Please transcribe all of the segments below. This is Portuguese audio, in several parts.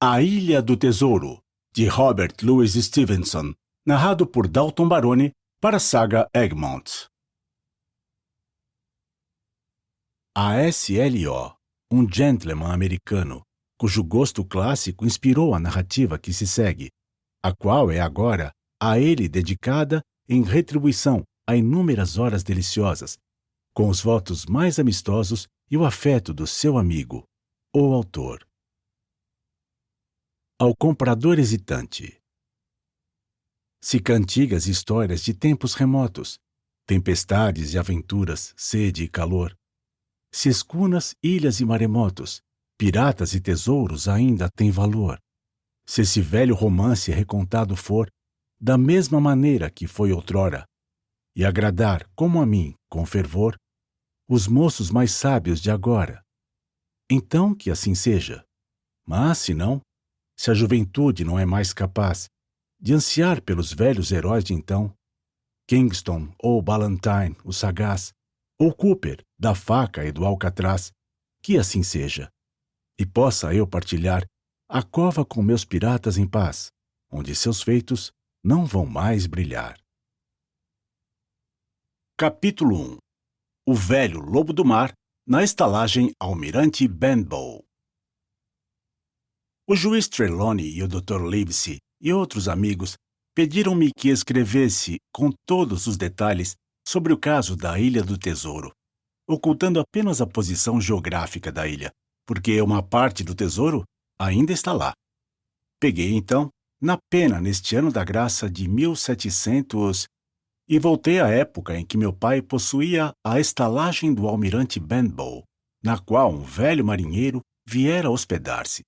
A Ilha do Tesouro, de Robert Louis Stevenson, narrado por Dalton Baroni para a saga Egmont. A S.L.O., um gentleman americano, cujo gosto clássico inspirou a narrativa que se segue, a qual é agora a ele dedicada em retribuição a inúmeras horas deliciosas, com os votos mais amistosos e o afeto do seu amigo, o autor. Ao comprador hesitante. Se cantigas histórias de tempos remotos, tempestades e aventuras, sede e calor, se escunas, ilhas e maremotos, piratas e tesouros ainda têm valor, se esse velho romance recontado for da mesma maneira que foi outrora, e agradar, como a mim, com fervor, os moços mais sábios de agora, então que assim seja. Mas, se não, se a juventude não é mais capaz de ansiar pelos velhos heróis de então, Kingston ou Ballantyne, o sagaz, ou Cooper, da faca e do alcatraz, que assim seja, e possa eu partilhar a cova com meus piratas em paz, onde seus feitos não vão mais brilhar. Capítulo 1. O velho lobo do mar na estalagem Almirante Benbow. O juiz Trelawney e o Dr. Livesey e outros amigos pediram-me que escrevesse com todos os detalhes sobre o caso da Ilha do Tesouro, ocultando apenas a posição geográfica da ilha, porque uma parte do tesouro ainda está lá. Peguei, então, na pena neste ano da graça de 1700 e voltei à época em que meu pai possuía a estalagem do Almirante Benbow, na qual um velho marinheiro viera hospedar-se.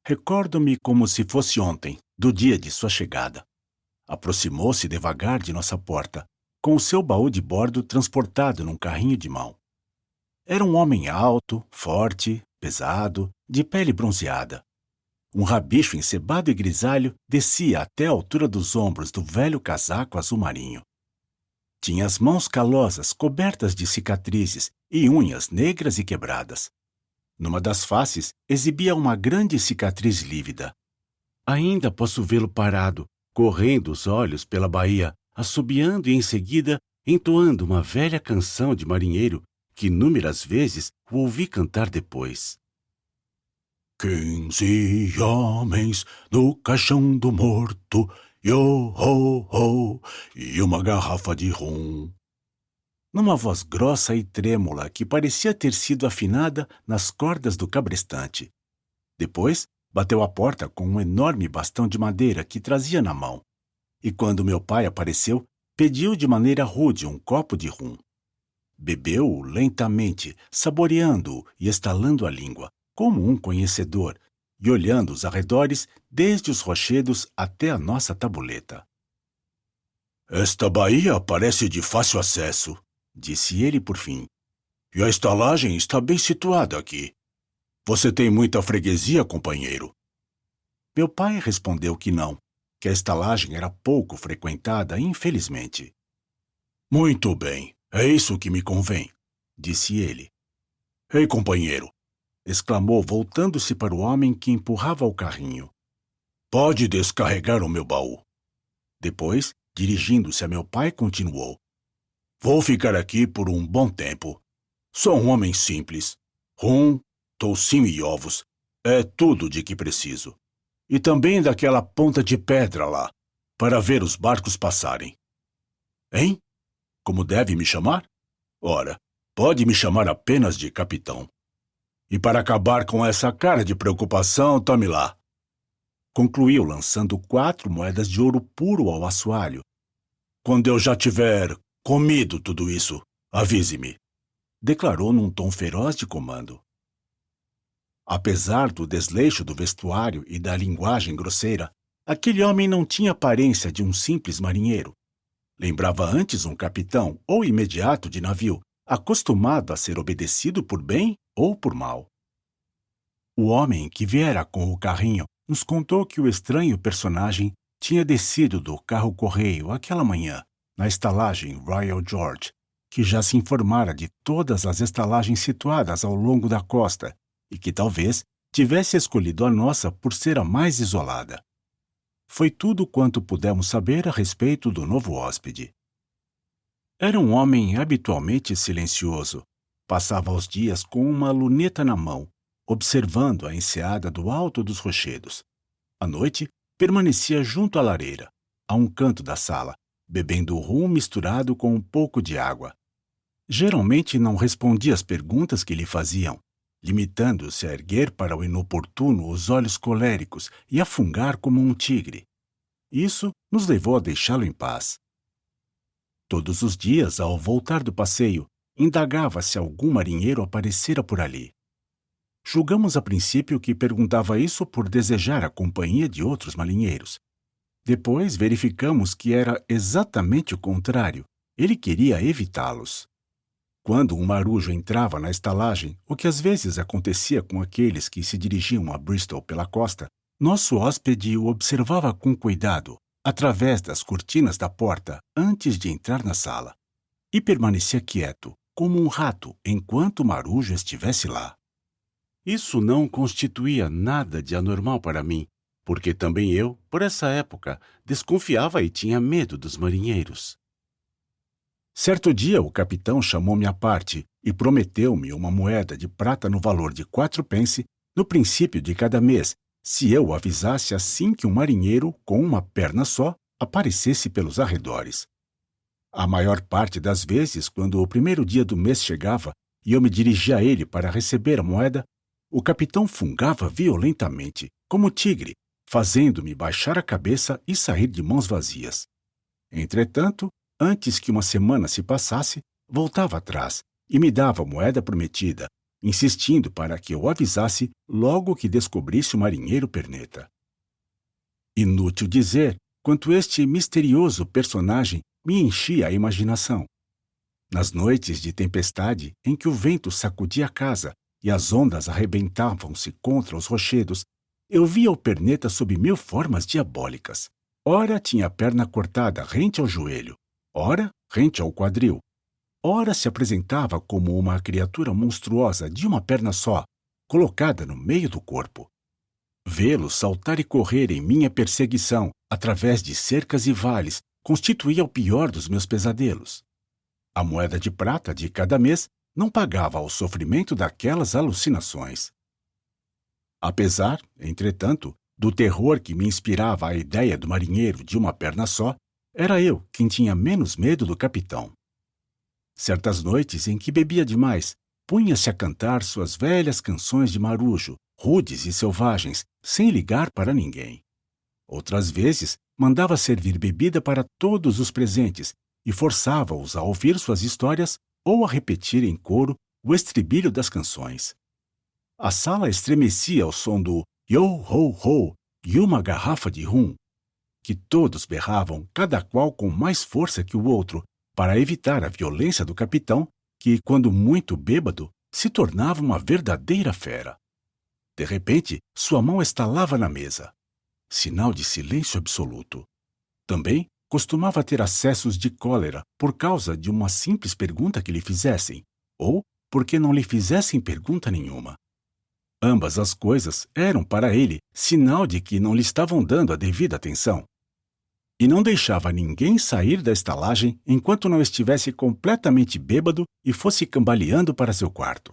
Recordo-me como se fosse ontem, do dia de sua chegada. Aproximou-se devagar de nossa porta, com o seu baú de bordo transportado num carrinho de mão. Era um homem alto, forte, pesado, de pele bronzeada. Um rabicho encebado e grisalho descia até a altura dos ombros do velho casaco azul marinho. Tinha as mãos calosas cobertas de cicatrizes e unhas negras e quebradas. Numa das faces exibia uma grande cicatriz lívida. Ainda posso vê-lo parado, correndo os olhos pela baía, assobiando e em seguida entoando uma velha canção de marinheiro que inúmeras vezes o ouvi cantar depois. 15 homens no caixão do morto, yo-ho-ho, e uma garrafa de rum. Numa voz grossa e trêmula que parecia ter sido afinada nas cordas do cabrestante. Depois, bateu à porta com um enorme bastão de madeira que trazia na mão. E quando meu pai apareceu, pediu de maneira rude um copo de rum. Bebeu-o lentamente, saboreando-o e estalando a língua, como um conhecedor, e olhando os arredores desde os rochedos até a nossa tabuleta. Esta baía parece de fácil acesso, disse ele por fim. E a estalagem está bem situada aqui. Você tem muita freguesia, companheiro? Meu pai respondeu que não, que a estalagem era pouco frequentada, infelizmente. Muito bem, é isso que me convém, disse ele. Ei, companheiro, exclamou voltando-se para o homem que empurrava o carrinho. Pode descarregar o meu baú. Depois, dirigindo-se a meu pai, continuou. Vou ficar aqui por um bom tempo. Sou um homem simples. Rum, toucinho e ovos. É tudo de que preciso. E também daquela ponta de pedra lá, para ver os barcos passarem. Hein? Como deve me chamar? Ora, pode me chamar apenas de capitão. E para acabar com essa cara de preocupação, tome lá. Concluiu lançando 4 moedas de ouro puro ao assoalho. Quando eu já tiver comido tudo isso, avise-me, declarou num tom feroz de comando. Apesar do desleixo do vestuário e da linguagem grosseira, aquele homem não tinha aparência de um simples marinheiro. Lembrava antes um capitão ou imediato de navio, acostumado a ser obedecido por bem ou por mal. O homem que viera com o carrinho nos contou que o estranho personagem tinha descido do carro-correio aquela manhã, na estalagem Royal George, que já se informara de todas as estalagens situadas ao longo da costa e que talvez tivesse escolhido a nossa por ser a mais isolada. Foi tudo quanto pudemos saber a respeito do novo hóspede. Era um homem habitualmente silencioso. Passava os dias com uma luneta na mão, observando a enseada do alto dos rochedos. À noite, permanecia junto à lareira, a um canto da sala, bebendo rum misturado com um pouco de água. Geralmente não respondia às perguntas que lhe faziam, limitando-se a erguer para o inoportuno os olhos coléricos e a fungar como um tigre. Isso nos levou a deixá-lo em paz. Todos os dias, ao voltar do passeio, indagava se algum marinheiro aparecera por ali. Julgamos a princípio que perguntava isso por desejar a companhia de outros marinheiros. Depois verificamos que era exatamente o contrário. Ele queria evitá-los. Quando um marujo entrava na estalagem, o que às vezes acontecia com aqueles que se dirigiam a Bristol pela costa, nosso hóspede o observava com cuidado, através das cortinas da porta, antes de entrar na sala, e permanecia quieto, como um rato, enquanto o marujo estivesse lá. Isso não constituía nada de anormal para mim, porque também eu, por essa época, desconfiava e tinha medo dos marinheiros. Certo dia, o capitão chamou-me à parte e prometeu-me uma moeda de prata no valor de 4 pence no princípio de cada mês, se eu o avisasse assim que um marinheiro, com uma perna só, aparecesse pelos arredores. A maior parte das vezes, quando o primeiro dia do mês chegava e eu me dirigia a ele para receber a moeda, o capitão fungava violentamente, como tigre, fazendo-me baixar a cabeça e sair de mãos vazias. Entretanto, antes que uma semana se passasse, voltava atrás e me dava a moeda prometida, insistindo para que eu avisasse logo que descobrisse o marinheiro perneta. Inútil dizer quanto este misterioso personagem me enchia a imaginação. Nas noites de tempestade, em que o vento sacudia a casa e as ondas arrebentavam-se contra os rochedos, eu via o perneta sob 1000 formas diabólicas. Ora tinha a perna cortada rente ao joelho, ora rente ao quadril. Ora se apresentava como uma criatura monstruosa de uma perna só, colocada no meio do corpo. Vê-lo saltar e correr em minha perseguição, através de cercas e vales, constituía o pior dos meus pesadelos. A moeda de prata de cada mês não pagava ao sofrimento daquelas alucinações. Apesar, entretanto, do terror que me inspirava a ideia do marinheiro de uma perna só, era eu quem tinha menos medo do capitão. Certas noites em que bebia demais, punha-se a cantar suas velhas canções de marujo, rudes e selvagens, sem ligar para ninguém. Outras vezes, mandava servir bebida para todos os presentes e forçava-os a ouvir suas histórias ou a repetir em coro o estribilho das canções. A sala estremecia ao som do yo-ho-ho e uma garrafa de rum, que todos berravam, cada qual com mais força que o outro, para evitar a violência do capitão, que, quando muito bêbado, se tornava uma verdadeira fera. De repente, sua mão estalava na mesa. Sinal de silêncio absoluto. Também costumava ter acessos de cólera por causa de uma simples pergunta que lhe fizessem, ou porque não lhe fizessem pergunta nenhuma. Ambas as coisas eram para ele sinal de que não lhe estavam dando a devida atenção. E não deixava ninguém sair da estalagem enquanto não estivesse completamente bêbado e fosse cambaleando para seu quarto.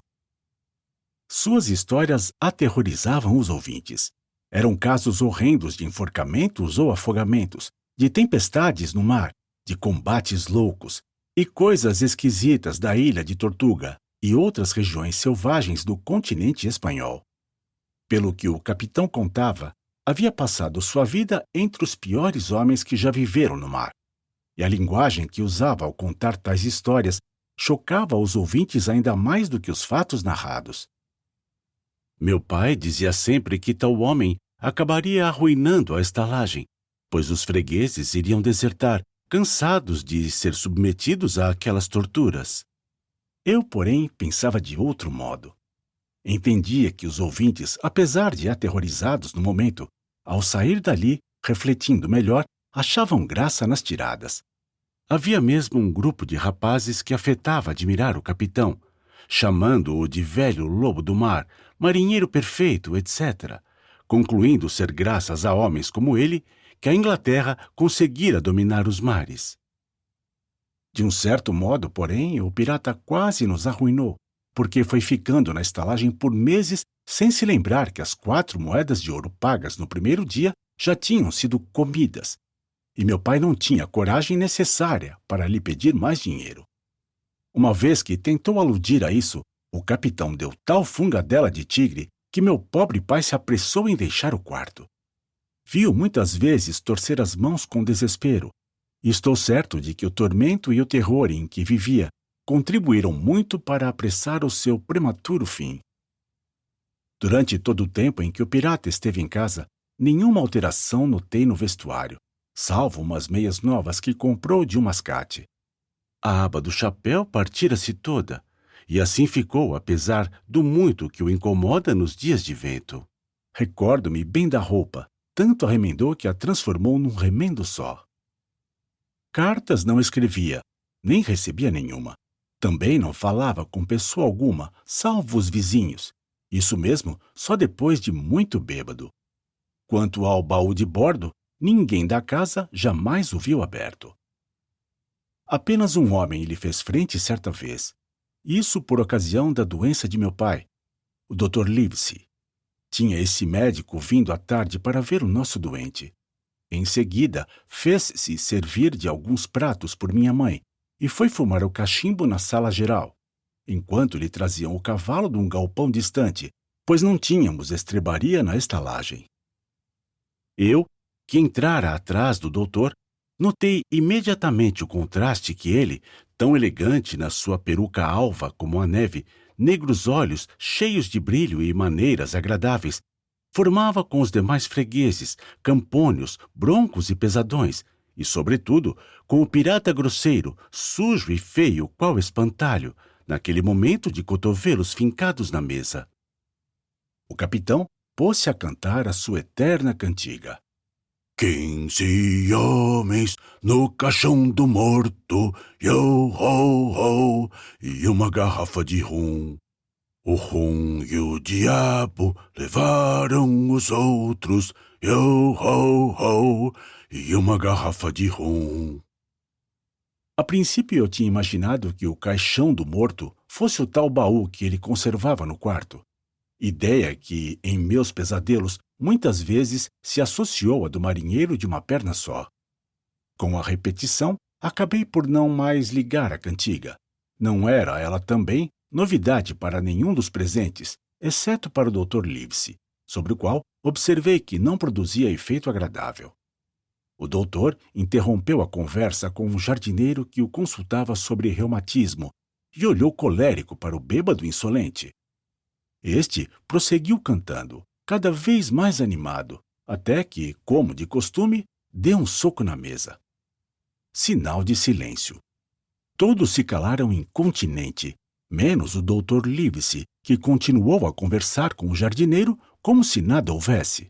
Suas histórias aterrorizavam os ouvintes. Eram casos horrendos de enforcamentos ou afogamentos, de tempestades no mar, de combates loucos e coisas esquisitas da ilha de Tortuga e outras regiões selvagens do continente espanhol. Pelo que o capitão contava, havia passado sua vida entre os piores homens que já viveram no mar, e a linguagem que usava ao contar tais histórias chocava os ouvintes ainda mais do que os fatos narrados. Meu pai dizia sempre que tal homem acabaria arruinando a estalagem, pois os fregueses iriam desertar, cansados de ser submetidos a aquelas torturas. Eu, porém, pensava de outro modo. Entendia que os ouvintes, apesar de aterrorizados no momento, ao sair dali, refletindo melhor, achavam graça nas tiradas. Havia mesmo um grupo de rapazes que afetava admirar o capitão, chamando-o de velho lobo do mar, marinheiro perfeito, etc., concluindo ser graças a homens como ele que a Inglaterra conseguira dominar os mares. De um certo modo, porém, o pirata quase nos arruinou, porque foi ficando na estalagem por meses sem se lembrar que as 4 moedas de ouro pagas no primeiro dia já tinham sido comidas, e meu pai não tinha a coragem necessária para lhe pedir mais dinheiro. Uma vez que tentou aludir a isso, o capitão deu tal fungadela de tigre que meu pobre pai se apressou em deixar o quarto. Viu muitas vezes torcer as mãos com desespero, e estou certo de que o tormento e o terror em que vivia contribuíram muito para apressar o seu prematuro fim. Durante todo o tempo em que o pirata esteve em casa, nenhuma alteração notei no vestuário, salvo umas meias novas que comprou de um mascate. A aba do chapéu partira-se toda, e assim ficou, apesar do muito que o incomoda nos dias de vento. Recordo-me bem da roupa, tanto a remendou que a transformou num remendo só. Cartas não escrevia, nem recebia nenhuma. Também não falava com pessoa alguma, salvo os vizinhos. Isso mesmo, só depois de muito bêbado. Quanto ao baú de bordo, ninguém da casa jamais o viu aberto. Apenas um homem lhe fez frente certa vez. Isso por ocasião da doença de meu pai, o Dr. Livesey. Tinha esse médico vindo à tarde para ver o nosso doente. Em seguida, fez-se servir de alguns pratos por minha mãe e foi fumar o cachimbo na sala geral, enquanto lhe traziam o cavalo de um galpão distante, pois não tínhamos estrebaria na estalagem. Eu, que entrara atrás do doutor, notei imediatamente o contraste que ele, tão elegante na sua peruca alva como a neve, negros olhos cheios de brilho e maneiras agradáveis, formava com os demais fregueses, campônios, broncos e pesadões, e, sobretudo, com o pirata grosseiro, sujo e feio qual espantalho, naquele momento de cotovelos fincados na mesa. O capitão pôs-se a cantar a sua eterna cantiga. 15 homens no caixão do morto, yo-ho-ho, e uma garrafa de rum. O rum e o diabo levaram os outros, yo-ho-ho, e uma garrafa de rum. A princípio eu tinha imaginado que o caixão do morto fosse o tal baú que ele conservava no quarto. Ideia que, em meus pesadelos, muitas vezes se associou à do marinheiro de uma perna só. Com a repetição, acabei por não mais ligar a cantiga. Não era ela também novidade para nenhum dos presentes, exceto para o Dr. Livesey, sobre o qual observei que não produzia efeito agradável. O doutor interrompeu a conversa com um jardineiro que o consultava sobre reumatismo e olhou colérico para o bêbado insolente. Este prosseguiu cantando, cada vez mais animado, até que, como de costume, deu um soco na mesa. Sinal de silêncio. Todos se calaram incontinente, menos o Dr. Livesey, que continuou a conversar com o jardineiro como se nada houvesse.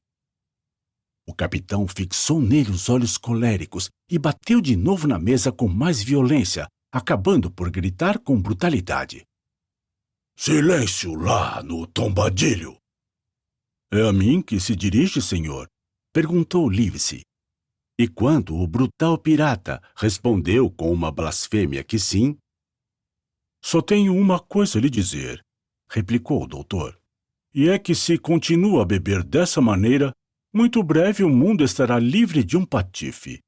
O capitão fixou nele os olhos coléricos e bateu de novo na mesa com mais violência, acabando por gritar com brutalidade. Silêncio lá no tombadilho! É a mim que se dirige, senhor? Perguntou Livesey. E quando o brutal pirata respondeu com uma blasfêmia que sim, só tenho uma coisa a lhe dizer, replicou o doutor. E é que se continua a beber dessa maneira, muito breve o mundo estará livre de um patife.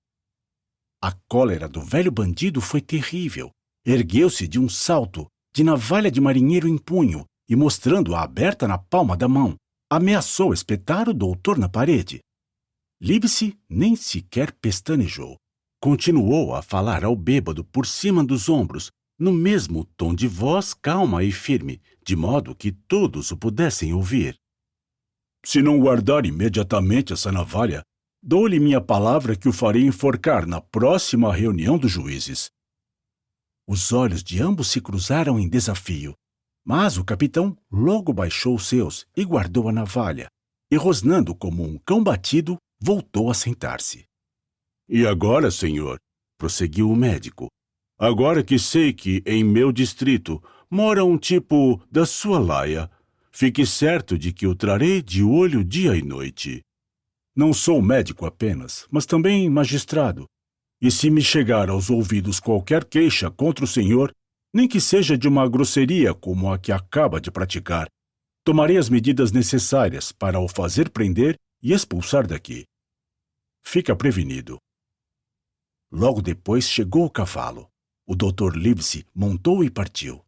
A cólera do velho bandido foi terrível. Ergueu-se de um salto, de navalha de marinheiro em punho, e mostrando-a aberta na palma da mão, ameaçou espetar o doutor na parede. Livesey nem sequer pestanejou. Continuou a falar ao bêbado por cima dos ombros, no mesmo tom de voz calma e firme, de modo que todos o pudessem ouvir. Se não guardar imediatamente essa navalha, dou-lhe minha palavra que o farei enforcar na próxima reunião dos juízes. Os olhos de ambos se cruzaram em desafio, mas o capitão logo baixou os seus e guardou a navalha, e rosnando como um cão batido, voltou a sentar-se. E agora, senhor, prosseguiu o médico, agora que sei que, em meu distrito, mora um tipo da sua laia. Fique certo de que o trarei de olho dia e noite. Não sou médico apenas, mas também magistrado. E se me chegar aos ouvidos qualquer queixa contra o senhor, nem que seja de uma grosseria como a que acaba de praticar, tomarei as medidas necessárias para o fazer prender e expulsar daqui. Fica prevenido. Logo depois chegou o cavalo. O Dr. Livesey montou e partiu.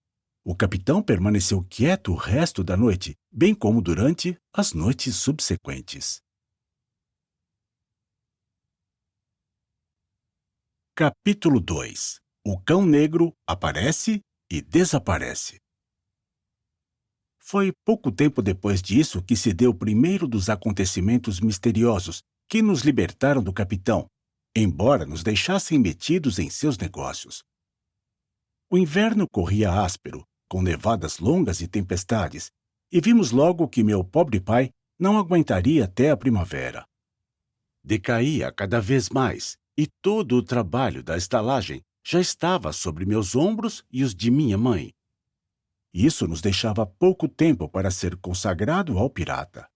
O capitão permaneceu quieto o resto da noite, bem como durante as noites subsequentes. Capítulo 2. O cão negro aparece e desaparece. Foi pouco tempo depois disso que se deu o primeiro dos acontecimentos misteriosos que nos libertaram do capitão, embora nos deixassem metidos em seus negócios. O inverno corria áspero, com nevadas longas e tempestades, e vimos logo que meu pobre pai não aguentaria até a primavera. Decaía cada vez mais, e todo o trabalho da estalagem já estava sobre meus ombros e os de minha mãe. Isso nos deixava pouco tempo para ser consagrado ao pirata.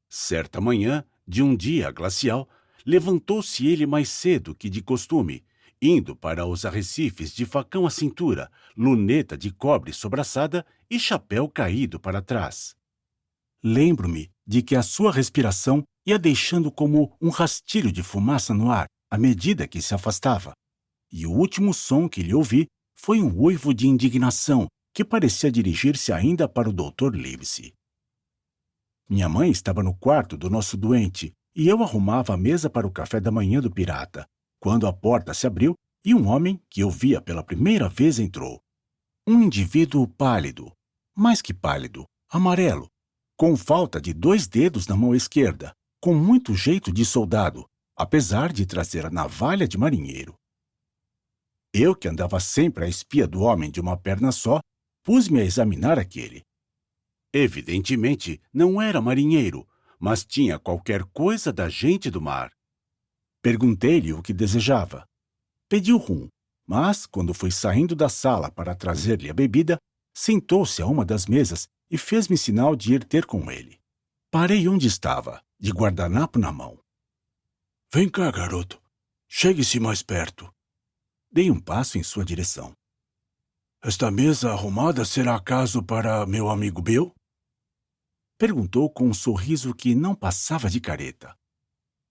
Certa manhã, de um dia glacial, levantou-se ele mais cedo que de costume, indo para os arrecifes de facão à cintura, luneta de cobre sobraçada e chapéu caído para trás. Lembro-me de que a sua respiração ia deixando como um rastilho de fumaça no ar à medida que se afastava, e o último som que lhe ouvi foi um uivo de indignação que parecia dirigir-se ainda para o Dr. Livesey. Minha mãe estava no quarto do nosso doente e eu arrumava a mesa para o café da manhã do pirata, quando a porta se abriu e um homem que eu via pela primeira vez entrou. Um indivíduo pálido, mais que pálido, amarelo, com falta de 2 dedos na mão esquerda, com muito jeito de soldado, apesar de trazer a navalha de marinheiro. Eu, que andava sempre à espia do homem de uma perna só, pus-me a examinar aquele. Evidentemente, não era marinheiro, mas tinha qualquer coisa da gente do mar. Perguntei-lhe o que desejava. Pediu rum, mas, quando fui saindo da sala para trazer-lhe a bebida, sentou-se a uma das mesas e fez-me sinal de ir ter com ele. Parei onde estava, de guardanapo na mão. Vem cá, garoto. Chegue-se mais perto. Dei um passo em sua direção. Esta mesa arrumada será acaso para meu amigo Bill? Perguntou com um sorriso que não passava de careta.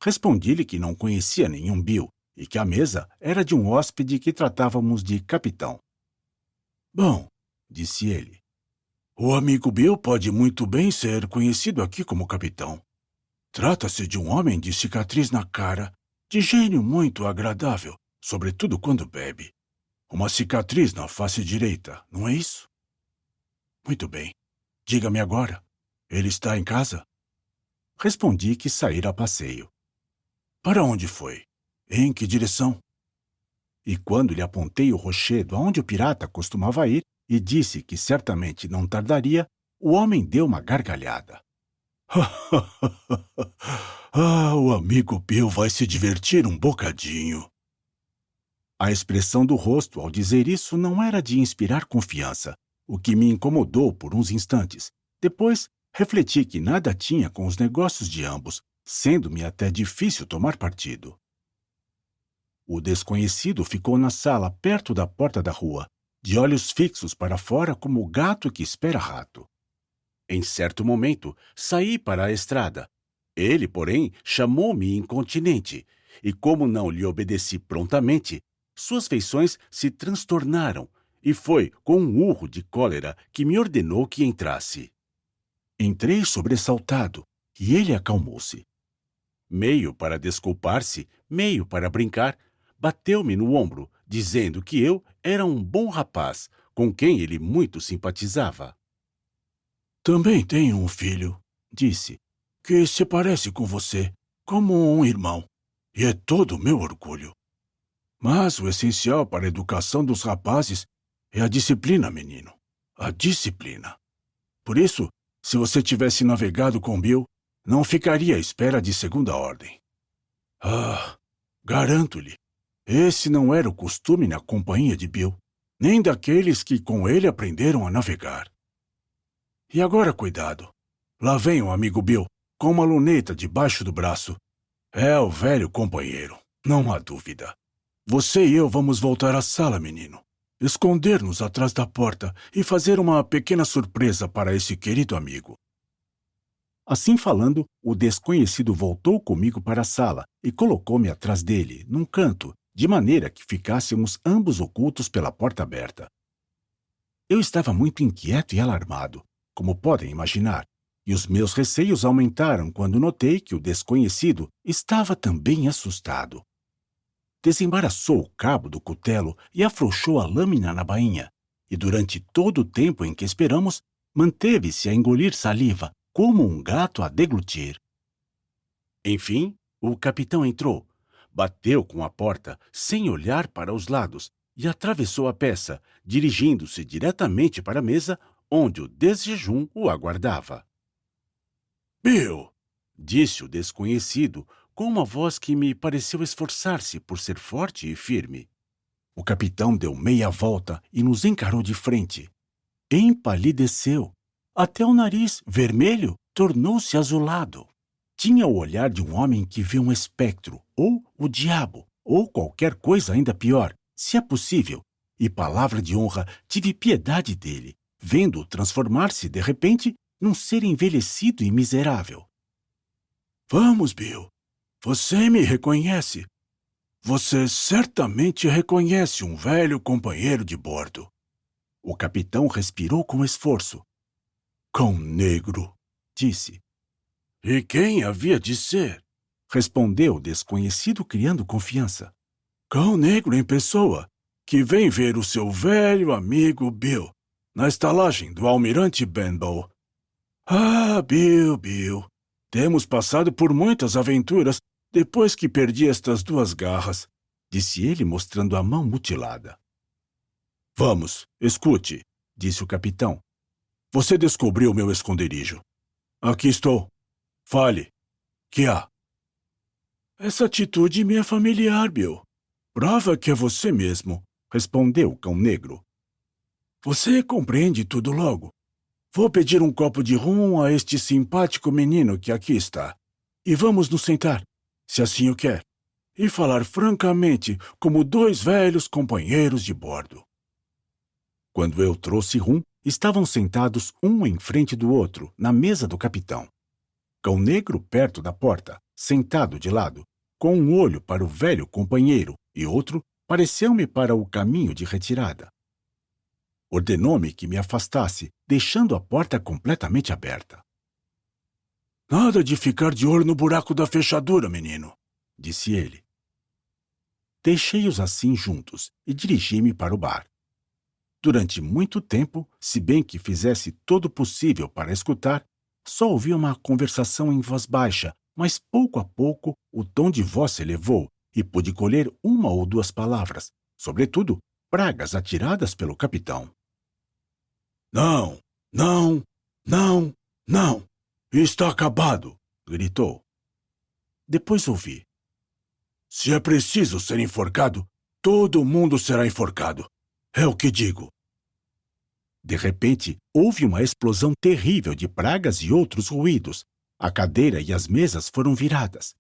Respondi-lhe que não conhecia nenhum Bill e que a mesa era de um hóspede que tratávamos de capitão. Bom, disse ele, o amigo Bill pode muito bem ser conhecido aqui como capitão. Trata-se de um homem de cicatriz na cara, de gênio muito agradável, sobretudo quando bebe. Uma cicatriz na face direita, não é isso? Muito bem. Diga-me agora, ele está em casa? Respondi que saíra a passeio. Para onde foi? Em que direção? E quando lhe apontei o rochedo aonde o pirata costumava ir e disse que certamente não tardaria, o homem deu uma gargalhada. O amigo Bill vai se divertir um bocadinho. A expressão do rosto ao dizer isso não era de inspirar confiança, o que me incomodou por uns instantes. Depois, refleti que nada tinha com os negócios de ambos, sendo-me até difícil tomar partido. O desconhecido ficou na sala perto da porta da rua, de olhos fixos para fora como o gato que espera rato. Em certo momento, saí para a estrada. Ele, porém, chamou-me incontinente, e como não lhe obedeci prontamente, suas feições se transtornaram, e foi com um urro de cólera que me ordenou que entrasse. Entrei sobressaltado, e ele acalmou-se. Meio para desculpar-se, meio para brincar, bateu-me no ombro, dizendo que eu era um bom rapaz, com quem ele muito simpatizava. Também tenho um filho, disse, que se parece com você, como um irmão, e é todo o meu orgulho. Mas o essencial para a educação dos rapazes é a disciplina, menino. A disciplina. Por isso, se você tivesse navegado com Bill, não ficaria à espera de segunda ordem. Garanto-lhe, esse não era o costume na companhia de Bill. nem daqueles que com ele aprenderam a navegar. E agora cuidado. Lá vem o amigo Bill, com uma luneta debaixo do braço. É o velho companheiro, não há dúvida. Você e eu vamos voltar à sala, menino. Esconder-nos atrás da porta e fazer uma pequena surpresa para esse querido amigo. Assim falando, o desconhecido voltou comigo para a sala e colocou-me atrás dele, num canto, de maneira que ficássemos ambos ocultos pela porta aberta. Eu estava muito inquieto e alarmado, como podem imaginar, e os meus receios aumentaram quando notei que o desconhecido estava também assustado. Desembaraçou o cabo do cutelo e afrouxou a lâmina na bainha, e durante todo o tempo em que esperamos, manteve-se a engolir saliva, como um gato a deglutir. Enfim, o capitão entrou, bateu com a porta, sem olhar para os lados, e atravessou a peça, dirigindo-se diretamente para a mesa, onde o desjejum o aguardava. Bill, disse o desconhecido, com uma voz que me pareceu esforçar-se por ser forte e firme. O capitão deu meia volta e nos encarou de frente. Empalideceu. Até o nariz, vermelho, tornou-se azulado. Tinha o olhar de um homem que vê um espectro, ou o diabo, ou qualquer coisa ainda pior, se é possível, e palavra de honra, tive piedade dele, vendo-o transformar-se, de repente, num ser envelhecido e miserável. Vamos, Bill. Você me reconhece. Você certamente reconhece um velho companheiro de bordo. O capitão respirou com esforço. Cão negro, disse. E quem havia de ser? Respondeu o desconhecido, criando confiança. Cão negro em pessoa, que vem ver o seu velho amigo Bill, na estalagem do almirante Benbow. Ah, Bill, temos passado por muitas aventuras depois que perdi estas duas garras, disse ele, mostrando a mão mutilada. Vamos, escute, disse o capitão. Você descobriu meu esconderijo. Aqui estou. Fale. Que há? Essa atitude me é familiar, Bill. Prova que é você mesmo, respondeu o cão negro. Você compreende tudo logo. Vou pedir um copo de rum a este simpático menino que aqui está. E vamos nos sentar, se assim o quer, e falar francamente como dois velhos companheiros de bordo. Quando eu trouxe rum, estavam sentados um em frente do outro, na mesa do capitão. Cão negro perto da porta, sentado de lado, com um olho para o velho companheiro e outro pareceu-me para o caminho de retirada. Ordenou-me que me afastasse, deixando a porta completamente aberta. Nada de ficar de olho no buraco da fechadura, menino, disse ele. Deixei-os assim juntos e dirigi-me para o bar. Durante muito tempo, se bem que fizesse todo o possível para escutar, só ouvi uma conversação em voz baixa, mas pouco a pouco o tom de voz se elevou e pude colher uma ou duas palavras, sobretudo pragas atiradas pelo capitão. Não, não, não, não! Está acabado! Gritou. Depois ouvi. Se é preciso ser enforcado, todo mundo será enforcado. É o que digo. De repente, houve uma explosão terrível de pragas e outros ruídos. A cadeira e as mesas foram viradas.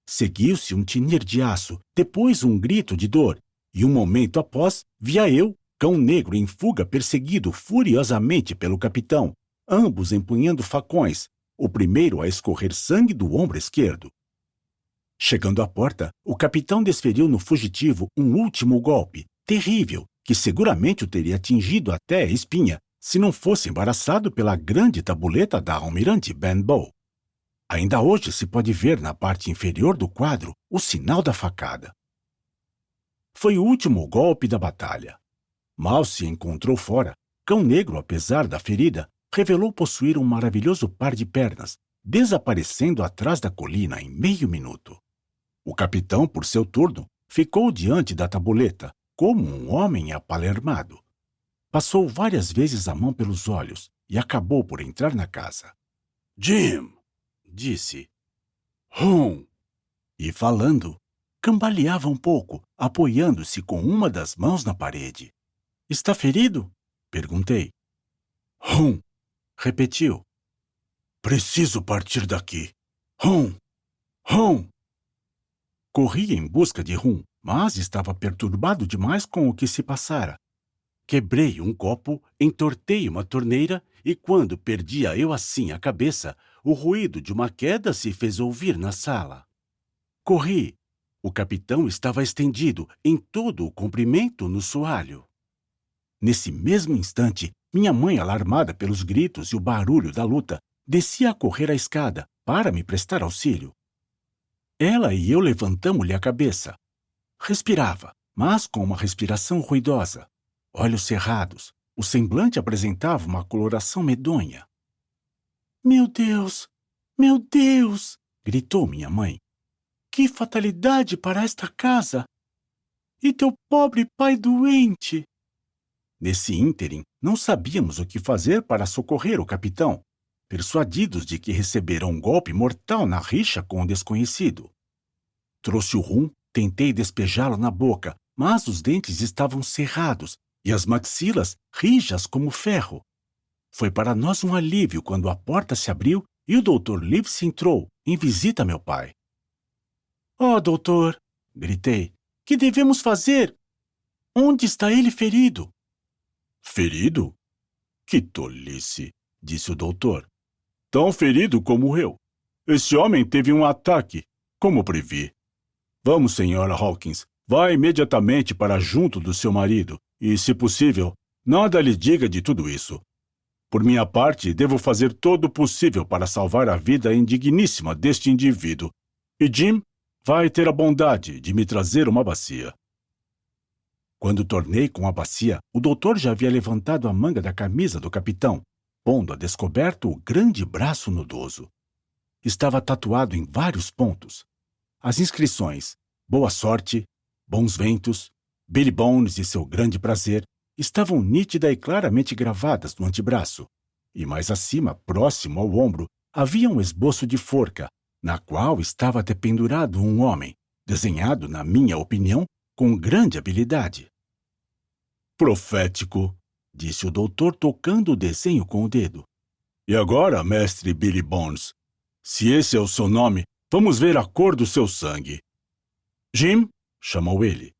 Seguiu-se um tinir de aço, depois um grito de dor, e um momento após, via eu, cão negro em fuga perseguido furiosamente pelo capitão, ambos empunhando facões, o primeiro a escorrer sangue do ombro esquerdo. Chegando à porta, o capitão desferiu no fugitivo um último golpe, terrível, que seguramente o teria atingido até a espinha, se não fosse embaraçado pela grande tabuleta da almirante Benbow. Ainda hoje se pode ver na parte inferior do quadro o sinal da facada. Foi o último golpe da batalha. Mal se encontrou fora, Cão Negro, apesar da ferida, revelou possuir um maravilhoso par de pernas, desaparecendo atrás da colina em meio minuto. O capitão, por seu turno, ficou diante da tabuleta, como um homem apalermado. Passou várias vezes a mão pelos olhos e acabou por entrar na casa. Jim, disse. Rum. E falando, cambaleava um pouco, apoiando-se com uma das mãos na parede. Está ferido? Perguntei. Rum, repetiu. Preciso partir daqui. Rum, rum. Corri em busca de Rum, mas estava perturbado demais com o que se passara. Quebrei um copo, entortei uma torneira e, quando perdia eu assim a cabeça, o ruído de uma queda se fez ouvir na sala. Corri. O capitão estava estendido em todo o comprimento no soalho. Nesse mesmo instante, minha mãe, alarmada pelos gritos e o barulho da luta, descia a correr a escada para me prestar auxílio. Ela e eu levantamos-lhe a cabeça. Respirava, mas com uma respiração ruidosa. Olhos cerrados, o semblante apresentava uma coloração medonha. Meu Deus! Meu Deus! Gritou minha mãe. Que fatalidade para esta casa! E teu pobre pai doente! Nesse ínterim, não sabíamos o que fazer para socorrer o capitão, persuadidos de que recebera um golpe mortal na rixa com o desconhecido. Trouxe o rum, tentei despejá-lo na boca, mas os dentes estavam cerrados e as maxilas rijas como ferro. Foi para nós um alívio quando a porta se abriu e o Dr. Livesey entrou, em visita a meu pai. — Oh, doutor! — gritei. — Que devemos fazer? Onde está ele ferido? — Ferido? Que tolice! — disse o doutor. — Tão ferido como eu. Esse homem teve um ataque, como previ. Vamos, senhora Hawkins, vá imediatamente para junto do seu marido e, se possível, nada lhe diga de tudo isso. Por minha parte, devo fazer todo o possível para salvar a vida indigníssima deste indivíduo. E Jim vai ter a bondade de me trazer uma bacia. Quando tornei com a bacia, o doutor já havia levantado a manga da camisa do capitão, pondo a descoberto o grande braço nudoso. Estava tatuado em vários pontos. As inscrições Boa Sorte, Bons Ventos, Billy Bones e seu grande prazer estavam nítida e claramente gravadas no antebraço, e mais acima, próximo ao ombro, havia um esboço de forca, na qual estava dependurado um homem, desenhado, na minha opinião, com grande habilidade. Profético, disse o doutor tocando o desenho com o dedo. E agora, mestre Billy Bones, se esse é o seu nome, vamos ver a cor do seu sangue. Jim, chamou ele.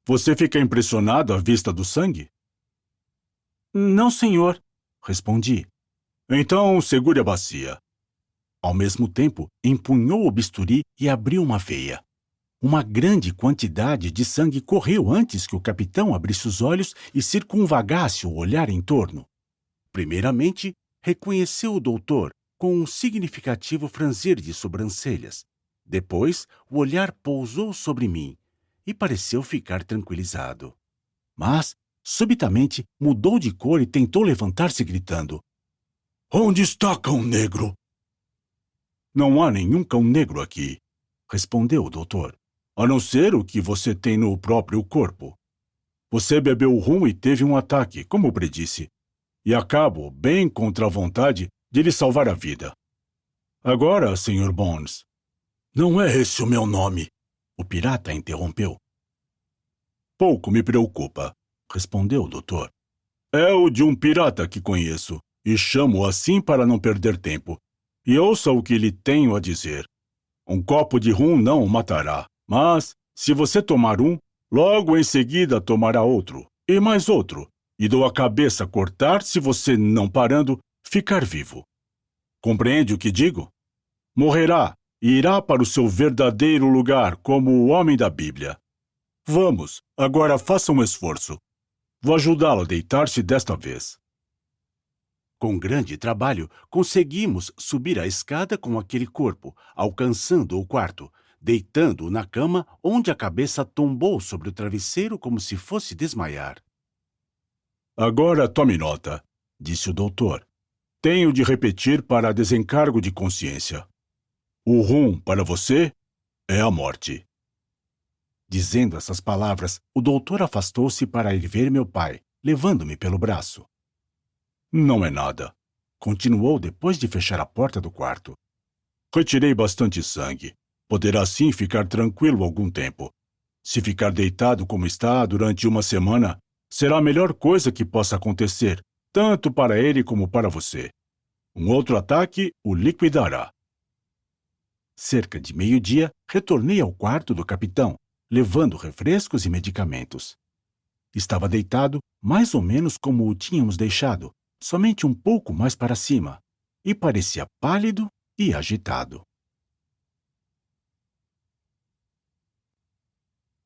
Você fica impressionado à vista do sangue? Não, senhor, respondi. Então, segure a bacia. Ao mesmo tempo, empunhou o bisturi e abriu uma veia. Uma grande quantidade de sangue correu antes que o capitão abrisse os olhos e circunvagasse o olhar em torno. Primeiramente, reconheceu o doutor com um significativo franzir de sobrancelhas. Depois, o olhar pousou sobre mim e pareceu ficar tranquilizado. Mas, subitamente, mudou de cor e tentou levantar-se gritando. — Onde está cão negro? — Não há nenhum cão negro aqui, respondeu o doutor, a não ser o que você tem no próprio corpo. Você bebeu rum e teve um ataque, como predisse, e acabo, bem contra a vontade, de lhe salvar a vida. Agora, Sr. Bones... Não é esse o meu nome, o pirata interrompeu. Pouco me preocupa, respondeu o doutor. É o de um pirata que conheço, e chamo assim para não perder tempo. E ouça o que lhe tenho a dizer. Um copo de rum não o matará, mas, se você tomar um, logo em seguida tomará outro, e mais outro, e dou a cabeça a cortar se você, não parando, ficar vivo. Compreende o que digo? Morrerá e irá para o seu verdadeiro lugar como o homem da Bíblia. Vamos, agora faça um esforço. Vou ajudá-lo a deitar-se desta vez. Com grande trabalho, conseguimos subir a escada com aquele corpo, alcançando o quarto, deitando-o na cama, onde a cabeça tombou sobre o travesseiro como se fosse desmaiar. Agora tome nota, disse o doutor. Tenho de repetir para desencargo de consciência. O rum para você é a morte. Dizendo essas palavras, o doutor afastou-se para ir ver meu pai, levando-me pelo braço. Não é nada, continuou depois de fechar a porta do quarto. Retirei bastante sangue. Poderá assim ficar tranquilo algum tempo. Se ficar deitado como está durante uma semana, Será a melhor coisa que possa acontecer, tanto para ele como para você. Um outro ataque o liquidará. Cerca de meio-dia, retornei ao quarto do capitão, levando refrescos e medicamentos. Estava deitado, mais ou menos como o tínhamos deixado, somente um pouco mais para cima, e parecia pálido e agitado.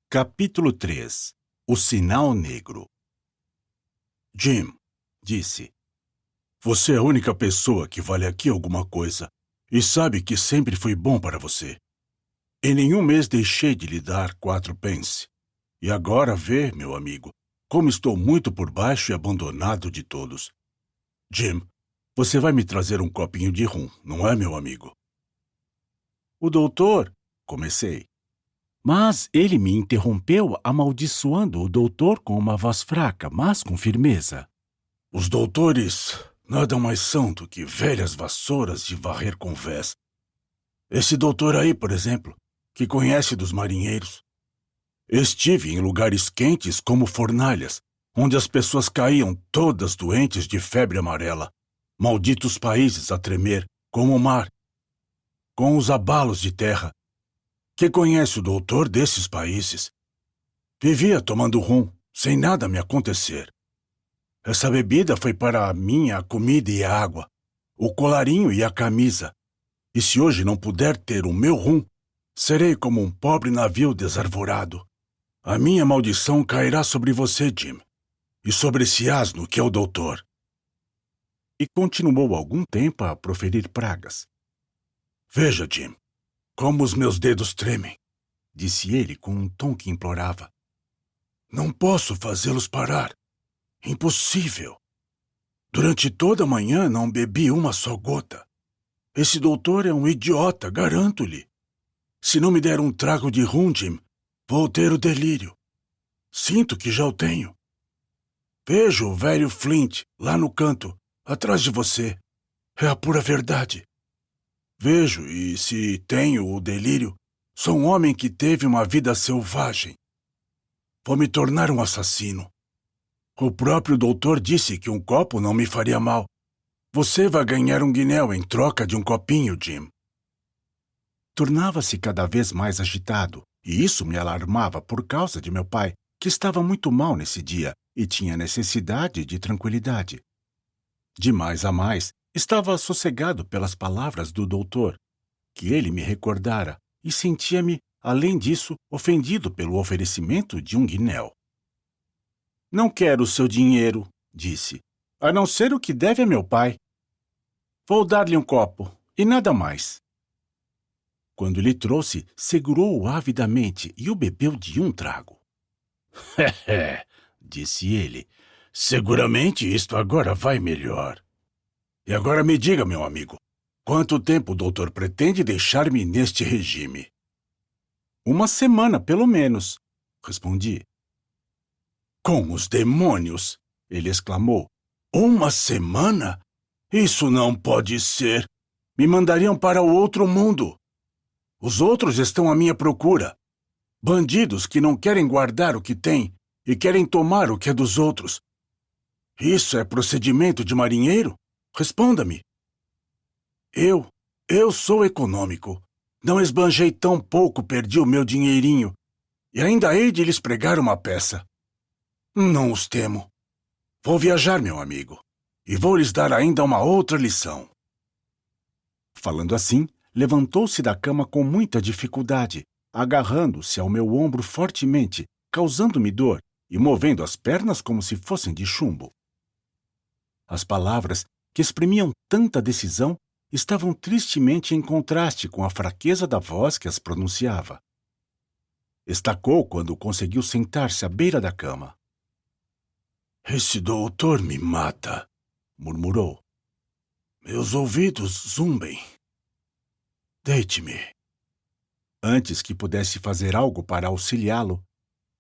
Capítulo 3. O Sinal Negro. Jim, disse, você é a única pessoa que vale aqui alguma coisa, e sabe que sempre fui bom para você. Em nenhum mês deixei de lhe dar 4 pence. E agora vê, meu amigo, como estou muito por baixo e abandonado de todos. Jim, você vai me trazer um copinho de rum, não é, meu amigo? O doutor, comecei. Mas ele me interrompeu, amaldiçoando o doutor com uma voz fraca, mas com firmeza. Os doutores nada mais são do que velhas vassouras de varrer com vés. Esse doutor aí, por exemplo, que conhece dos marinheiros. Estive em lugares quentes como fornalhas, onde as pessoas caíam todas doentes de febre amarela. Malditos países a tremer, como o mar, com os abalos de terra. Que conhece o doutor desses países? Vivia tomando rum, sem nada me acontecer. Essa bebida foi para mim a comida e a água, o colarinho e a camisa. E se hoje não puder ter o meu rum, serei como um pobre navio desarvorado. A minha maldição cairá sobre você, Jim, e sobre esse asno que é o doutor. E continuou algum tempo a proferir pragas. Veja, Jim, como os meus dedos tremem, disse ele com um tom que implorava. Não posso fazê-los parar. Impossível. Durante toda a manhã não bebi uma só gota. Esse doutor é um idiota, garanto-lhe. Se não me der um trago de rum, Jim, vou ter o delírio. Sinto que já o tenho. Vejo o velho Flint lá no canto, atrás de você. É a pura verdade. Vejo, e se tenho o delírio, sou um homem que teve uma vida selvagem. Vou me tornar um assassino. O próprio doutor disse que um copo não me faria mal. Você vai ganhar um guinéu em troca de um copinho, Jim. Tornava-se cada vez mais agitado, e isso me alarmava por causa de meu pai, que estava muito mal nesse dia e tinha necessidade de tranquilidade. De mais a mais, estava sossegado pelas palavras do doutor, que ele me recordara, e sentia-me, além disso, ofendido pelo oferecimento de um guinéu. Não quero o seu dinheiro, disse, a não ser o que deve a meu pai. Vou dar-lhe um copo, e nada mais. Quando lhe trouxe, segurou-o avidamente e o bebeu de um trago. Disse ele, seguramente isto agora vai melhor. E agora me diga, meu amigo, quanto tempo o doutor pretende deixar-me neste regime? 1 semana, pelo menos, respondi. Com os demônios! Ele exclamou. 1 semana? Isso não pode ser. Me mandariam para o outro mundo. Os outros estão à minha procura. Bandidos que não querem guardar o que têm e querem tomar o que é dos outros. Isso é procedimento de marinheiro? Responda-me. Eu sou econômico. Não esbanjei tão pouco, perdi o meu dinheirinho. E ainda hei de lhes pregar uma peça. Não os temo. Vou viajar, meu amigo, e vou lhes dar ainda uma outra lição. Falando assim, levantou-se da cama com muita dificuldade, agarrando-se ao meu ombro fortemente, causando-me dor e movendo as pernas como se fossem de chumbo. As palavras, que exprimiam tanta decisão, estavam tristemente em contraste com a fraqueza da voz que as pronunciava. Estacou quando conseguiu sentar-se à beira da cama. Esse doutor me mata, murmurou. Meus ouvidos zumbem. Deite-me. Antes que pudesse fazer algo para auxiliá-lo,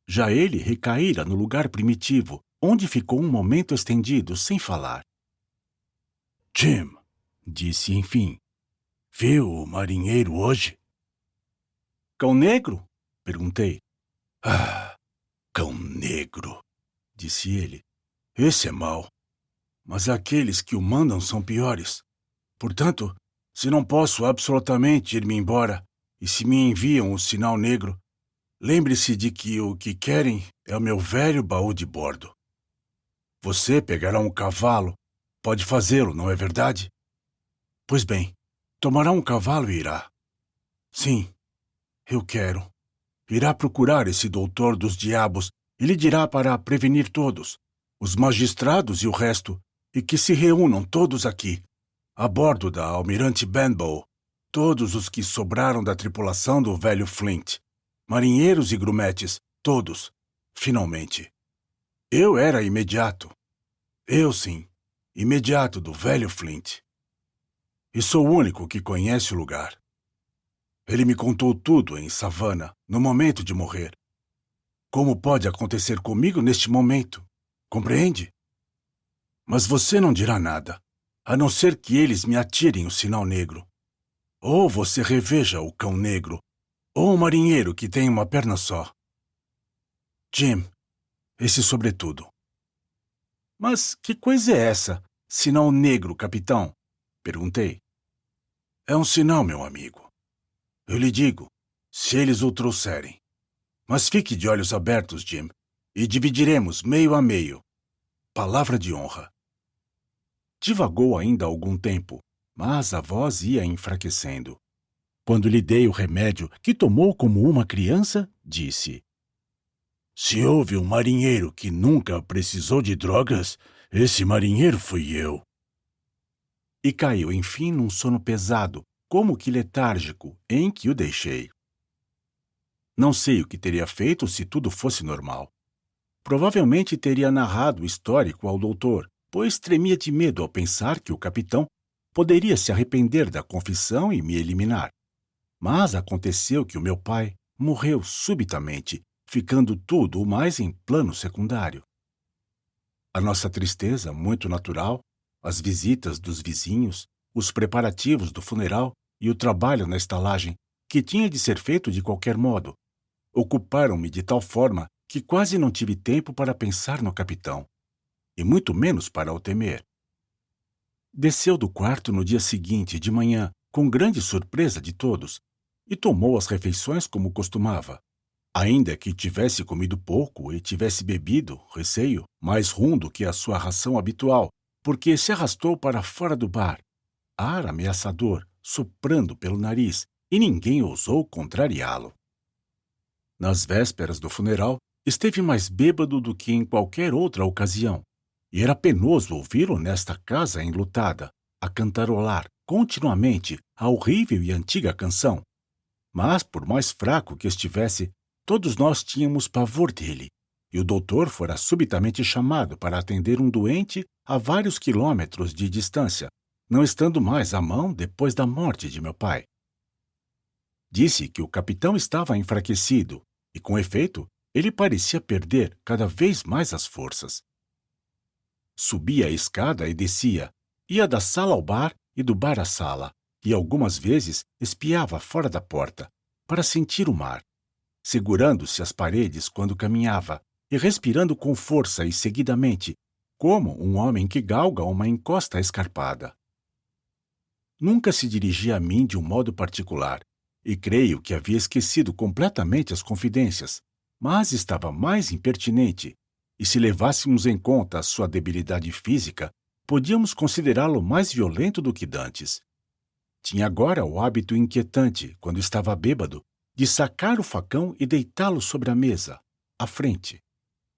já ele recaíra no lugar primitivo, onde ficou um momento estendido, sem falar. Jim, disse enfim, viu o marinheiro hoje? Cão negro? Perguntei. Ah, cão negro, disse ele. Esse é mau. Mas aqueles que o mandam são piores. Portanto, se não posso absolutamente ir-me embora, e se me enviam o sinal negro, lembre-se de que o que querem é o meu velho baú de bordo. Você pegará um cavalo. Pode fazê-lo, não é verdade? Pois bem, tomará um cavalo e irá. Sim, eu quero. Irá procurar esse doutor dos diabos e lhe dirá para prevenir todos, os magistrados e o resto, e que se reúnam todos aqui, a bordo da Almirante Benbow, todos os que sobraram da tripulação do velho Flint, marinheiros e grumetes, todos, finalmente. Eu era imediato. Eu, sim, imediato do velho Flint. E sou o único que conhece o lugar. Ele me contou tudo em Savannah, no momento de morrer. Como pode acontecer comigo neste momento? Compreende? Mas você não dirá nada, a não ser que eles me atirem o sinal negro. Ou você reveja o cão negro, ou o marinheiro que tem uma perna só. Jim, esse sobretudo. Mas que coisa é essa, sinal negro, capitão? Perguntei. É um sinal, meu amigo. Eu lhe digo, se eles o trouxerem. Mas fique de olhos abertos, Jim, e dividiremos meio a meio. Palavra de honra. Divagou ainda algum tempo, mas a voz ia enfraquecendo. Quando lhe dei o remédio, que tomou como uma criança, disse: Se houve um marinheiro que nunca precisou de drogas, esse marinheiro fui eu. E caiu, enfim, num sono pesado, como que letárgico, em que o deixei. Não sei o que teria feito se tudo fosse normal. Provavelmente teria narrado o histórico ao doutor, pois tremia de medo ao pensar que o capitão poderia se arrepender da confissão e me eliminar. Mas aconteceu que o meu pai morreu subitamente, ficando tudo o mais em plano secundário. A nossa tristeza, muito natural, as visitas dos vizinhos, os preparativos do funeral e o trabalho na estalagem, que tinha de ser feito de qualquer modo, ocuparam-me de tal forma que quase não tive tempo para pensar no capitão, e muito menos para o temer. Desceu do quarto no dia seguinte, de manhã, com grande surpresa de todos, e tomou as refeições como costumava. Ainda que tivesse comido pouco e tivesse bebido, receio, mais rum do que a sua ração habitual, porque se arrastou para fora do bar, ar ameaçador, soprando pelo nariz, e ninguém ousou contrariá-lo. Nas vésperas do funeral, esteve mais bêbado do que em qualquer outra ocasião, e era penoso ouvi-lo nesta casa enlutada, a cantarolar continuamente a horrível e antiga canção. Mas, por mais fraco que estivesse, todos nós tínhamos pavor dele, e o doutor fora subitamente chamado para atender um doente a vários quilômetros de distância, não estando mais à mão depois da morte de meu pai. Disse que o capitão estava enfraquecido, e, com efeito, ele parecia perder cada vez mais as forças. Subia a escada e descia, ia da sala ao bar e do bar à sala, e algumas vezes espiava fora da porta, para sentir o mar, segurando-se às paredes quando caminhava e respirando com força e seguidamente, como um homem que galga uma encosta escarpada. Nunca se dirigia a mim de um modo particular, e creio que havia esquecido completamente as confidências, mas estava mais impertinente, e se levássemos em conta a sua debilidade física, podíamos considerá-lo mais violento do que dantes. Tinha agora o hábito inquietante, quando estava bêbado, de sacar o facão e deitá-lo sobre a mesa, à frente.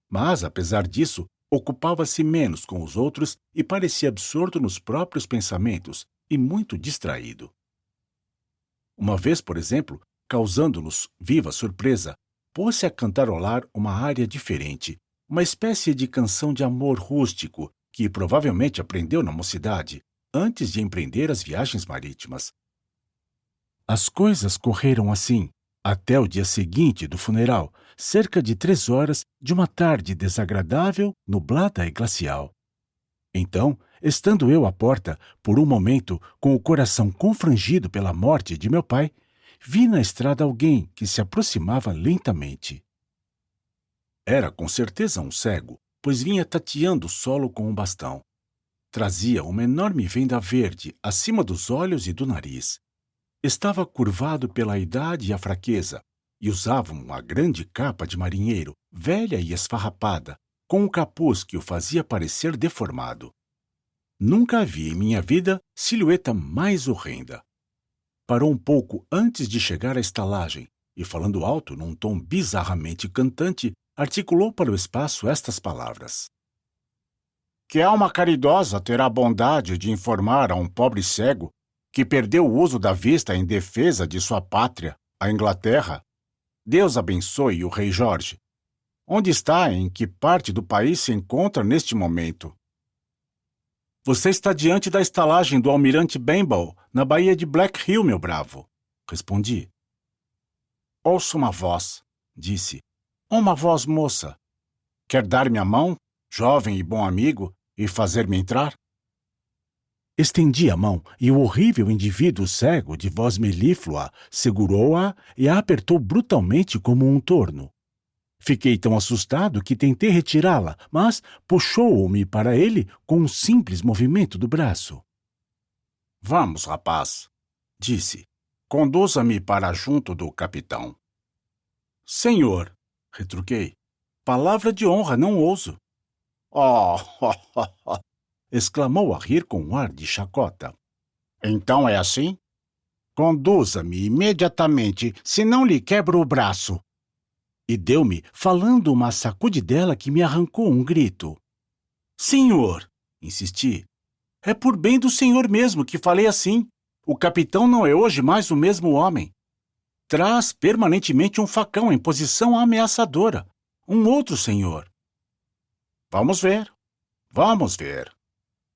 Mas, apesar disso, ocupava-se menos com os outros e parecia absorto nos próprios pensamentos e muito distraído. Uma vez, por exemplo, causando-nos viva surpresa, pôs-se a cantarolar uma área diferente, uma espécie de canção de amor rústico que provavelmente aprendeu na mocidade, antes de empreender as viagens marítimas. As coisas correram assim, até o dia seguinte do funeral, cerca de 3 horas de uma tarde desagradável, nublada e glacial. Então, estando eu à porta, por um momento, com o coração confrangido pela morte de meu pai, vi na estrada alguém que se aproximava lentamente. Era com certeza um cego, pois vinha tateando o solo com um bastão. Trazia uma enorme venda verde acima dos olhos e do nariz. Estava curvado pela idade e a fraqueza, e usava uma grande capa de marinheiro, velha e esfarrapada, com um capuz que o fazia parecer deformado. Nunca vi em minha vida silhueta mais horrenda. Parou um pouco antes de chegar à estalagem e, falando alto num tom bizarramente cantante, articulou para o espaço estas palavras: "Que alma caridosa terá a bondade de informar a um pobre cego que perdeu o uso da vista em defesa de sua pátria, a Inglaterra? Deus abençoe o rei Jorge. Onde está e em que parte do país se encontra neste momento?" "Você está diante da estalagem do almirante Benbow, na baía de Black Hill, meu bravo", respondi. "Ouço uma voz", disse. "Uma voz moça. Quer dar-me a mão, jovem e bom amigo, e fazer-me entrar?" Estendi a mão e o horrível indivíduo cego de voz melíflua segurou-a e a apertou brutalmente como um torno. Fiquei tão assustado que tentei retirá-la, mas puxou-me para ele com um simples movimento do braço. "Vamos, rapaz", disse. "Conduza-me para junto do capitão." "Senhor", retruquei, "palavra de honra, não ouso." "Oh!" exclamou a rir com um ar de chacota. "Então é assim? Conduza-me imediatamente, senão lhe quebro o braço." E deu-me, falando uma sacudidela que me arrancou um grito. "Senhor", insisti, "é por bem do senhor mesmo que falei assim. O capitão não é hoje mais o mesmo homem. Traz permanentemente um facão em posição ameaçadora. Um outro senhor." Vamos ver.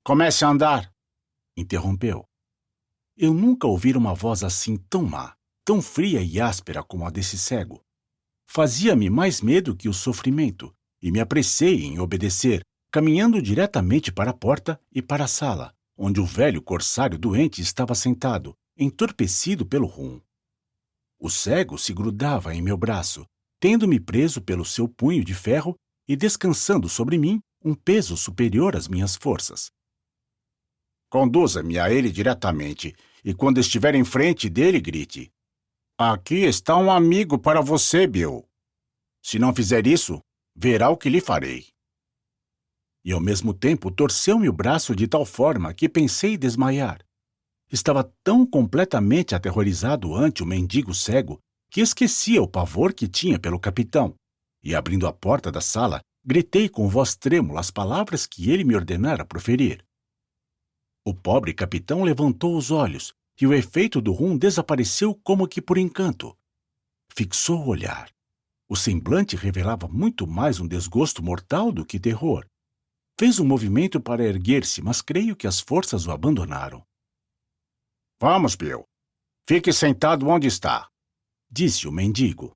"Comece a andar", interrompeu. Eu nunca ouvi uma voz assim tão má, tão fria e áspera como a desse cego. Fazia-me mais medo que o sofrimento, e me apressei em obedecer, caminhando diretamente para a porta e para a sala, onde o velho corsário doente estava sentado, entorpecido pelo rum. O cego se grudava em meu braço, tendo-me preso pelo seu punho de ferro e descansando sobre mim um peso superior às minhas forças. "Conduza-me a ele diretamente, e quando estiver em frente dele, grite: 'Aqui está um amigo para você, Bill. Se não fizer isso, verá o que lhe farei.'" E ao mesmo tempo torceu-me o braço de tal forma que pensei desmaiar. Estava tão completamente aterrorizado ante o mendigo cego que esquecia o pavor que tinha pelo capitão, e abrindo a porta da sala, gritei com voz trêmula as palavras que ele me ordenara proferir. O pobre capitão levantou os olhos, e o efeito do rum desapareceu como que por encanto. Fixou o olhar. O semblante revelava muito mais um desgosto mortal do que terror. Fez um movimento para erguer-se, mas creio que as forças o abandonaram. "Vamos, Bill. Fique sentado onde está", disse o mendigo.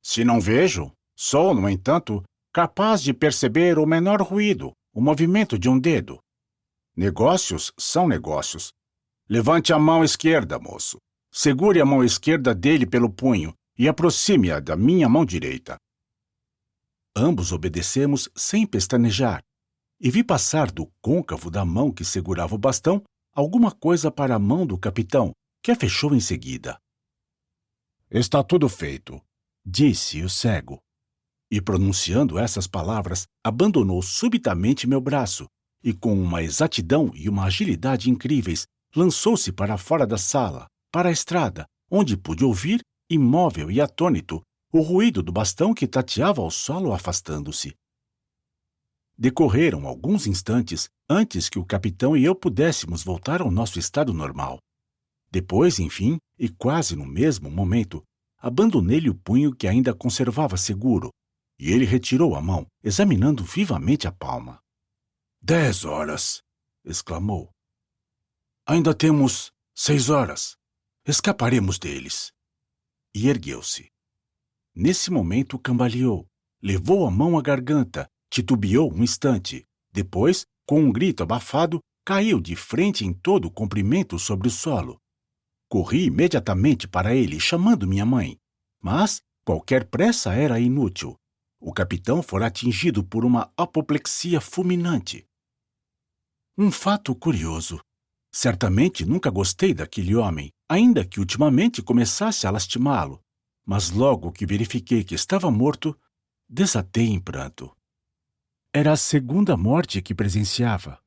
"Se não vejo, sou, no entanto, capaz de perceber o menor ruído, o movimento de um dedo. Negócios são negócios. Levante a mão esquerda, moço. Segure a mão esquerda dele pelo punho e aproxime-a da minha mão direita." Ambos obedecemos sem pestanejar, e vi passar do côncavo da mão que segurava o bastão alguma coisa para a mão do capitão, que a fechou em seguida. "Está tudo feito", disse o cego. E, pronunciando essas palavras, abandonou subitamente meu braço, e com uma exatidão e uma agilidade incríveis, lançou-se para fora da sala, para a estrada, onde pude ouvir, imóvel e atônito, o ruído do bastão que tateava ao solo afastando-se. Decorreram alguns instantes antes que o capitão e eu pudéssemos voltar ao nosso estado normal. Depois, enfim, e quase no mesmo momento, abandonei-lhe o punho que ainda conservava seguro, e ele retirou a mão, examinando vivamente a palma. 10 horas, exclamou. Ainda temos 6 horas. Escaparemos deles. E ergueu-se. Nesse momento cambaleou, levou a mão à garganta, titubeou um instante. Depois, com um grito abafado, caiu de frente em todo o comprimento sobre o solo. Corri imediatamente para ele, chamando minha mãe. Mas qualquer pressa era inútil. o capitão fora atingido por uma apoplexia fulminante. Um fato curioso. Certamente nunca gostei daquele homem, ainda que ultimamente começasse a lastimá-lo. Mas logo que verifiquei que estava morto, desatei em pranto. Era a segunda morte que presenciava,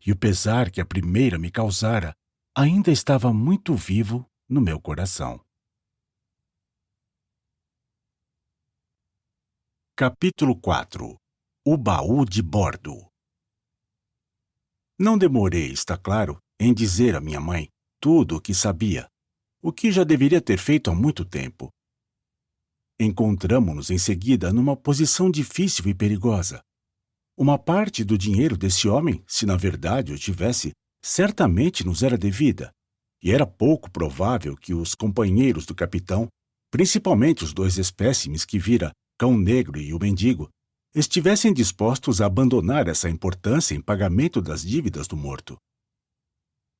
e o pesar que a primeira me causara ainda estava muito vivo no meu coração. Capítulo 4. O baú de bordo. Não demorei, está claro, em dizer à minha mãe tudo o que sabia, o que já deveria ter feito há muito tempo. Encontramo-nos em seguida numa posição difícil e perigosa. Uma parte do dinheiro desse homem, se na verdade o tivesse, certamente nos era devida, e era pouco provável que os companheiros do capitão, principalmente os dois espécimes que vira, Cão Negro e o Mendigo, estivessem dispostos a abandonar essa importância em pagamento das dívidas do morto.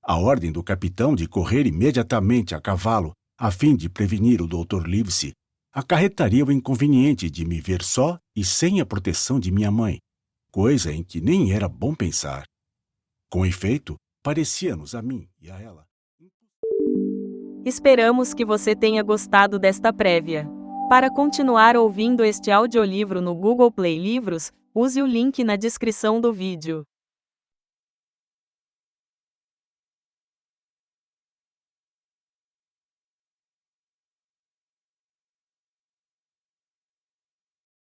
A ordem do capitão de correr imediatamente a cavalo, a fim de prevenir o Dr. Livesey, acarretaria o inconveniente de me ver só e sem a proteção de minha mãe, coisa em que nem era bom pensar. Com efeito, parecia-nos a mim e a ela. Esperamos que você tenha gostado desta prévia. Para continuar ouvindo este audiolivro no Google Play Livros, use o link na descrição do vídeo.